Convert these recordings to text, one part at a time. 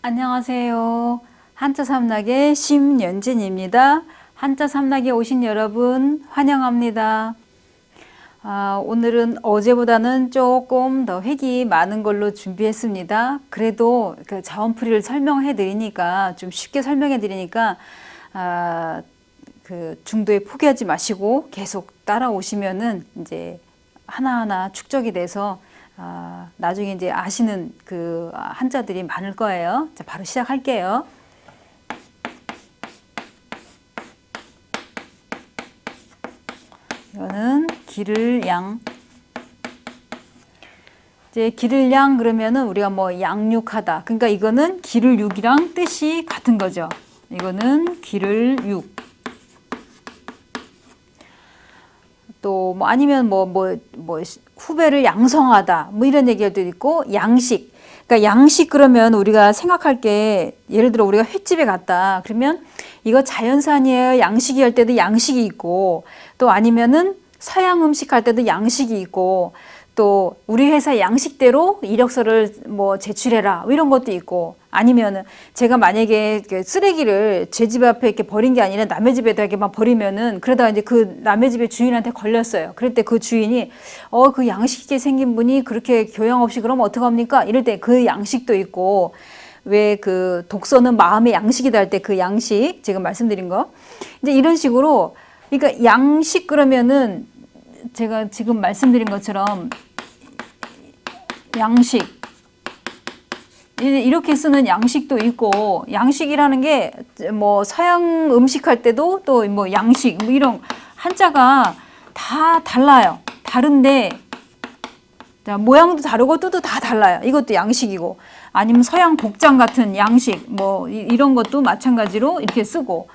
안녕하세요. 한자 삼락의 심연진입니다. 한자 삼락에 오신 여러분 환영합니다. 오늘은 어제보다는 조금 더 획이 많은 걸로 준비했습니다. 그래도 그 자원풀이를 설명해 드리니까 좀 쉽게 설명해 드리니까 그 중도에 포기하지 마시고 계속 따라오시면은 이제 하나하나 축적이 돼서 나중에 이제 아시는 그 한자들이 많을 거예요. 자, 바로 시작할게요. 이거는 기를 양. 이제 기를 양 그러면은 우리가 뭐 양육하다. 그러니까 이거는 기를 육이랑 뜻이 같은 거죠. 이거는 기를 육. 또 뭐 아니면 뭐 후배를 양성하다 뭐 이런 얘기도 있고 양식. 그러니까 양식 그러면 우리가 생각할 게 예를 들어 우리가 횟집에 갔다 그러면 이거 자연산이에요 양식이 할 때도 양식이 있고 또 아니면은 서양 음식 할 때도 양식이 있고 또 우리 회사 양식대로 이력서를 뭐 제출해라 이런 것도 있고 아니면은 제가 만약에 쓰레기를 제 집 앞에 이렇게 버린 게 아니라 남의 집에다 이렇게만 버리면은 그러다가 이제 그 남의 집의 주인한테 걸렸어요. 그럴 때 그 주인이 그 양식 있게 생긴 분이 그렇게 교양 없이 그러면 어떡합니까? 이럴 때 그 양식도 있고 왜 그 독서는 마음의 양식이다 할 때 그 양식 지금 말씀드린 거 이제 이런 식으로 그러니까 양식 그러면은 제가 지금 말씀드린 것처럼 양식 이렇게 쓰는 양식도 있고 양식이라는 게 뭐 서양 음식 할 때도 또 뭐 양식 뭐 이런 한자가 다 달라요. 다른데 모양도 다르고 뜻도 다 달라요. 이것도 양식이고 아니면 서양 복장 같은 양식 뭐 이런 것도 마찬가지로 이렇게 쓰고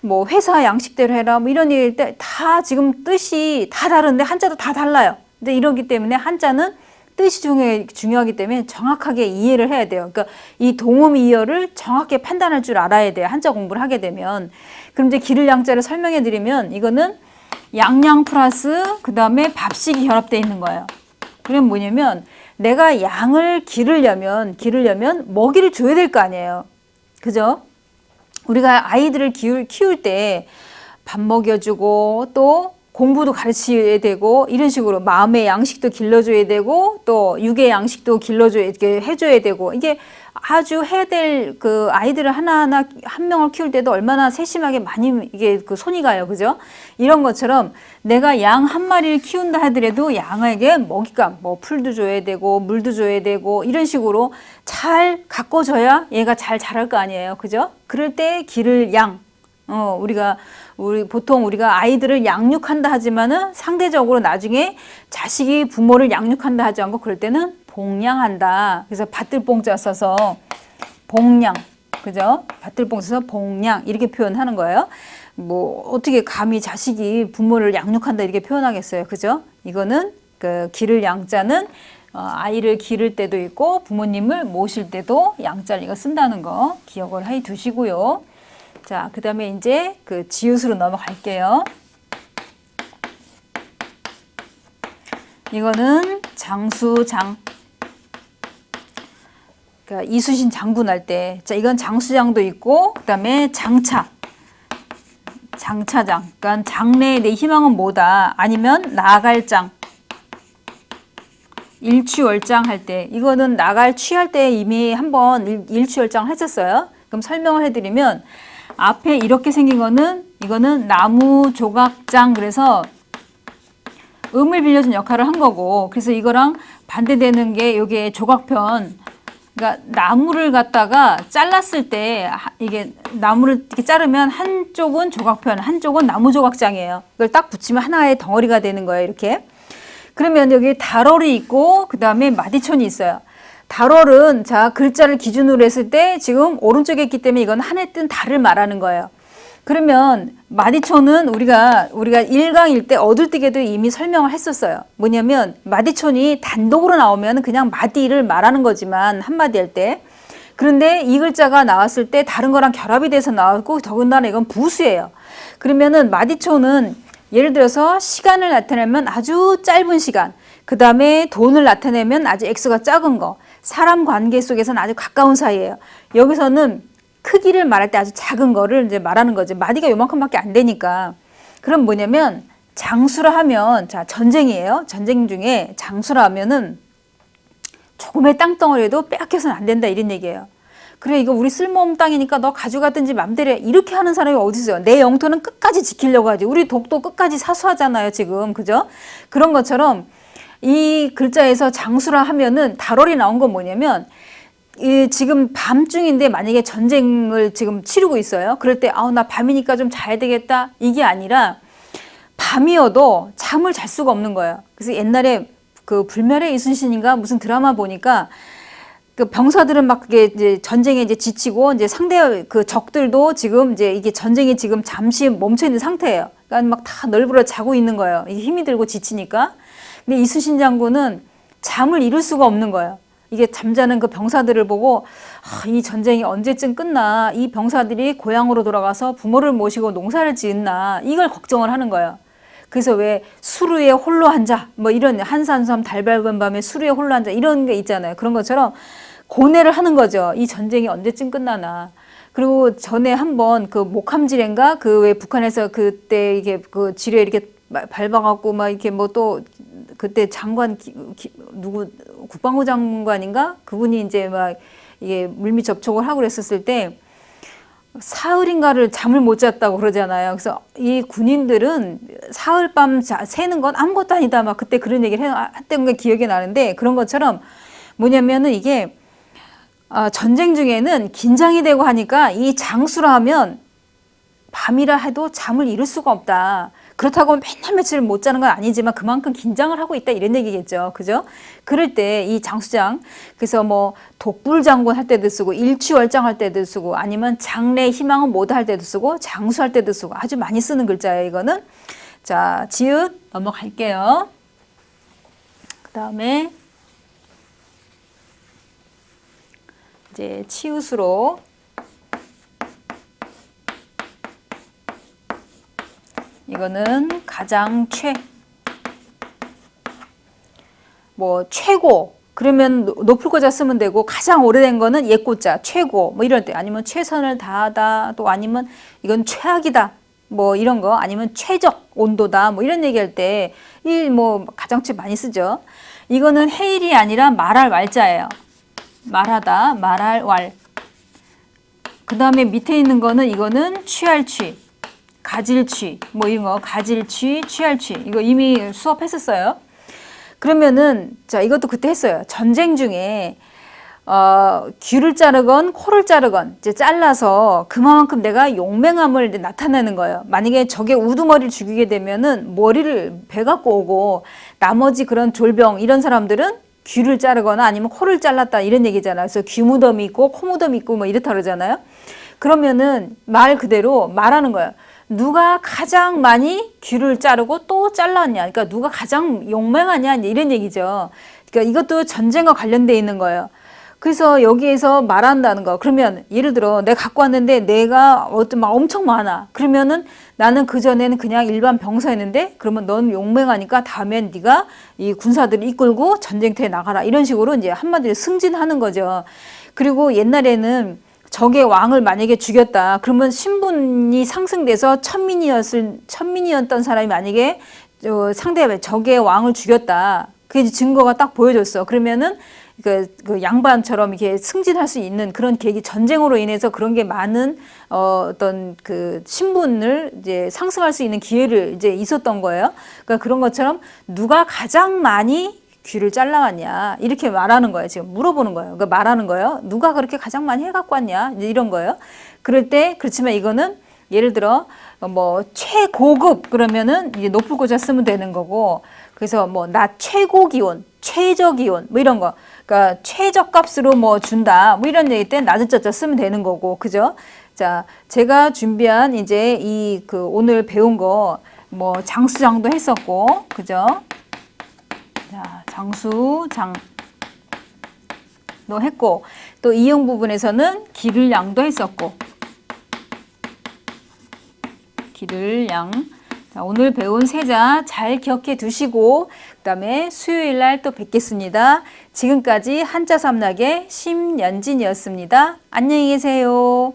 뭐 회사 양식대로 해라 뭐 이런 얘기일 때 다 지금 뜻이 다 다른데 한자도 다 달라요. 근데 이러기 때문에 한자는 뜻이 중요하기 때문에 정확하게 이해를 해야 돼요. 그러니까 이 동음이어를 정확히 판단할 줄 알아야 돼요. 한자 공부를 하게 되면. 그럼 이제 기를 양자를 설명해 드리면 이거는 양양 플러스 그 다음에 밥식이 결합되어 있는 거예요. 그럼 뭐냐면 내가 양을 기르려면 먹이를 줘야 될 거 아니에요. 그죠? 우리가 아이들을 키울 때 밥 먹여주고 또 공부도 가르쳐야 되고 이런 식으로 마음의 양식도 길러줘야 되고 또 육의 양식도 이렇게 해줘야 되고 이게 아주 해야 될 그 아이들을 하나하나 한 명을 키울 때도 얼마나 세심하게 많이 이게 그 손이 가요. 그죠? 이런 것처럼 내가 양 한 마리를 키운다 하더라도 양에게 먹잇감 뭐 풀도 줘야 되고 물도 줘야 되고 이런 식으로 잘 가꿔줘야 얘가 잘 자랄 거 아니에요. 그죠? 그럴 때 기를 양 보통 우리가 아이들을 양육한다 하지만은 상대적으로 나중에 자식이 부모를 양육한다 하지 않고 그럴 때는 봉양한다. 그래서 밭들봉자 써서 봉양, 그죠? 밭들봉 써서 봉양 이렇게 표현하는 거예요. 뭐 어떻게 감히 자식이 부모를 양육한다 이렇게 표현하겠어요, 그죠? 이거는 그 기를 양자는 아이를 기를 때도 있고 부모님을 모실 때도 양자를 이거 쓴다는 거 기억을 해 두시고요. 자, 그 다음에 이제 그 지읒으로 넘어갈게요. 이거는 장수장. 그러니까 이순신 장군 할 때. 자, 이건 장수장도 있고, 그 다음에 장차. 장차장. 그러니까 장래에 내 희망은 뭐다. 아니면 나갈 장. 일취월장 할 때. 이거는 나갈 취할 때 이미 한번 일취월장 했었어요. 그럼 설명을 해드리면, 앞에 이렇게 생긴 거는 이거는 나무 조각장 그래서 음을 빌려준 역할을 한 거고 그래서 이거랑 반대되는 게 요게 조각편 그러니까 나무를 갖다가 잘랐을 때 이게 나무를 이렇게 자르면 한쪽은 조각편 한쪽은 나무 조각장이에요. 이걸 딱 붙이면 하나의 덩어리가 되는 거예요. 이렇게 그러면 여기 달월이 있고 그 다음에 마디촌이 있어요. 달월은 자 글자를 기준으로 했을 때 지금 오른쪽에 있기 때문에 이건 한해 뜬 달을 말하는 거예요. 그러면 마디촌은 우리가 1강일 때 어들뜨게도 이미 설명을 했었어요. 뭐냐면 마디촌이 단독으로 나오면 그냥 마디를 말하는 거지만 한마디 할 때 그런데 이 글자가 나왔을 때 다른 거랑 결합이 돼서 나왔고 더군다나 이건 부수예요. 그러면은 마디촌은 예를 들어서 시간을 나타내면 아주 짧은 시간 그 다음에 돈을 나타내면 아주 액수가 작은 거. 사람 관계 속에서는 아주 가까운 사이예요. 여기서는 크기를 말할 때 아주 작은 거를 이제 말하는 거지. 마디가 요만큼밖에 안 되니까. 그럼 뭐냐면 장수라 하면, 자, 전쟁이에요. 전쟁 중에 장수라 하면은 조금의 땅덩어리에도 빼앗겨서는 안 된다 이런 얘기예요. 그래, 이거 우리 쓸모없는 땅이니까 너 가져가든지 맘대로 해. 이렇게 하는 사람이 어디 있어요? 내 영토는 끝까지 지키려고 하지. 우리 독도 끝까지 사수하잖아요, 지금. 그죠? 그런 것처럼 이 글자에서 장수라 하면은 달월이 나온 건 뭐냐면 지금 밤중인데 만약에 전쟁을 지금 치르고 있어요. 그럴 때 아우 나 밤이니까 좀 자야 되겠다. 이게 아니라 밤이어도 잠을 잘 수가 없는 거예요. 그래서 옛날에 그 불멸의 이순신인가 무슨 드라마 보니까 그 병사들은 막 그게 이제 전쟁에 이제 지치고 이제 상대 그 적들도 지금 이제 이게 전쟁이 지금 잠시 멈춰 있는 상태예요. 그러니까 막 다 널브러 자고 있는 거예요. 이게 힘이 들고 지치니까. 근데 이순신 장군은 잠을 이룰 수가 없는 거예요. 이게 잠자는 그 병사들을 보고 이 전쟁이 언제쯤 끝나, 이 병사들이 고향으로 돌아가서 부모를 모시고 농사를 지었나, 이걸 걱정을 하는 거예요. 그래서 왜 수루에 홀로 앉아, 뭐 이런 한산섬 달 밝은 밤에 수루에 홀로 앉아 이런 게 있잖아요. 그런 것처럼 고뇌를 하는 거죠. 이 전쟁이 언제쯤 끝나나. 그리고 전에 한번 그 목함지뢰인가 그 왜 북한에서 그때 이게 그 지뢰 이렇게 밟아갖고 막 이렇게 뭐 또 그때 장관 누구 국방부 장관인가 그분이 이제 막 이게 물밑 접촉을 하고 그랬었을 때 사흘인가를 잠을 못 잤다고 그러잖아요. 그래서 이 군인들은 사흘 밤 새는 건 아무것도 아니다. 막 그때 그런 얘기를 했던 게 기억이 나는데 그런 것처럼 뭐냐면은 이게 전쟁 중에는 긴장이 되고 하니까 이 장수라 하면 밤이라 해도 잠을 이룰 수가 없다. 그렇다고 맨날 며칠 못 자는 건 아니지만 그만큼 긴장을 하고 있다 이런 얘기겠죠. 그죠? 그럴 때 이 장수장, 그래서 뭐 독불장군 할 때도 쓰고 일취월장 할 때도 쓰고 아니면 장래 희망은 뭐다 할 때도 쓰고 장수할 때도 쓰고 아주 많이 쓰는 글자예요. 이거는. 자, 지읒 넘어갈게요. 그 다음에 이제 치읓으로 이거는 가장 뭐 최고 그러면 높을 거자 쓰면 되고 가장 오래된 거는 옛고자 최고 뭐 이럴 때 아니면 최선을 다하다 또 아니면 이건 최악이다 뭐 이런 거 아니면 최적 온도다 뭐 이런 얘기할 때 이 뭐 가장 최 많이 쓰죠. 이거는 해일이 아니라 말할 왈자예요. 말하다 말할 왈. 그 다음에 밑에 있는 거는 이거는 취할 취. 가질취, 뭐 이런 거, 가질취, 취할취. 이거 이미 수업했었어요. 그러면은, 자, 이것도 그때 했어요. 전쟁 중에, 귀를 자르건, 코를 자르건, 이제 잘라서 그만큼 내가 용맹함을 나타내는 거예요. 만약에 적의 우두머리를 죽이게 되면은 머리를 배 갖고 오고, 나머지 그런 졸병, 이런 사람들은 귀를 자르거나 아니면 코를 잘랐다, 이런 얘기잖아요. 그래서 귀 무덤이 있고, 코 무덤이 있고, 뭐 이렇다 그러잖아요. 그러면은 말 그대로 말하는 거예요. 누가 가장 많이 귀를 자르고 또 잘랐냐. 그러니까 누가 가장 용맹하냐. 이런 얘기죠. 그러니까 이것도 전쟁과 관련되어 있는 거예요. 그래서 여기에서 말한다는 거. 그러면 예를 들어 내가 갖고 왔는데 내가 막 엄청 많아. 그러면은 나는 그전에는 그냥 일반 병사였는데 그러면 넌 용맹하니까 다음엔 네가 이 군사들을 이끌고 전쟁터에 나가라. 이런 식으로 이제 한마디로 승진하는 거죠. 그리고 옛날에는 적의 왕을 만약에 죽였다. 그러면 신분이 상승돼서 천민이었던 사람이 만약에 상대 적의 왕을 죽였다. 그게 증거가 딱 보여줬어. 그러면은 그 양반처럼 이렇게 승진할 수 있는 그런 계기, 전쟁으로 인해서 그런 게 많은 어떤 그 신분을 이제 상승할 수 있는 기회를 이제 있었던 거예요. 그러니까 그런 것처럼 누가 가장 많이 귀를 잘라왔냐 이렇게 말하는 거예요. 지금 물어보는 거예요. 그러니까 말하는 거예요. 누가 그렇게 가장 많이 해갖고 왔냐 이런 거예요. 그럴 때 그렇지만 이거는 예를 들어 뭐 최고급 그러면은 이제 높을 고자 쓰면 되는 거고 그래서 뭐 낮 최고 기온, 최저 기온 뭐 이런 거 그러니까 최저값으로 뭐 준다 뭐 이런 얘기 때 낮은 자자 쓰면 되는 거고 그죠? 자 제가 준비한 이제 이 그 오늘 배운 거 뭐 장수장도 했었고 그죠? 자, 장수장도 했고 또 이용 부분에서는 기를양도 했었고 기를양 자, 오늘 배운 세자 잘 기억해 두시고 그다음에 수요일 날 또 뵙겠습니다. 지금까지 한자 삼락의 심연진이었습니다. 안녕히 계세요.